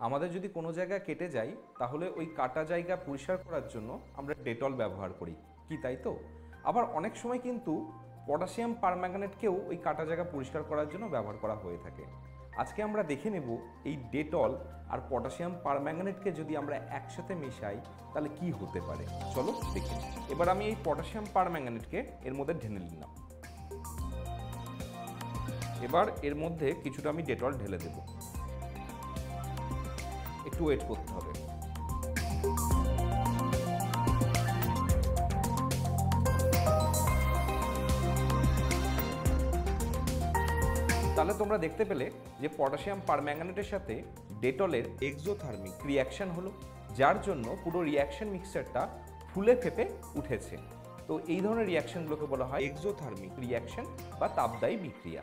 আমাদের যদি কোনো জায়গা কেটে যায় তাহলে ওই কাটা জায়গা পরিষ্কার করার জন্য আমরা ডেটল ব্যবহার করি, কি তাই তো? আবার অনেক সময় কিন্তু পটাশিয়াম পারম্যাঙ্গানেটকেও ওই কাটা জায়গা পরিষ্কার করার জন্য ব্যবহার করা হয়ে থাকে। আজকে আমরা দেখে নেব এই ডেটল আর পটাশিয়াম পারম্যাঙ্গানেটকে যদি আমরা একসাথে মেশাই তাহলে কি হতে পারে, চলো দেখি। এবার আমি এই পটাশিয়াম পারম্যাঙ্গানেটকে এর মধ্যে ঢেলে নিলাম। এবার এর মধ্যে কিছুটা আমি ডেটল ঢেলে দেব, একটু ওয়েট করতে হবে। তাহলে তোমরা দেখতে পেলে যে পটাশিয়াম পারম্যাঙ্গানেটের সাথে ডেটলের এক্সোথার্মিক রিয়াকশন হলো, যার জন্য পুরো রিয়াকশন মিক্সচারটা ফুলে ফেপে উঠেছে। তো এই ধরনের রিয়াকশনগুলোকে বলা হয় এক্সোথার্মিক রিয়াকশন বা তাপদায়ী বিক্রিয়া।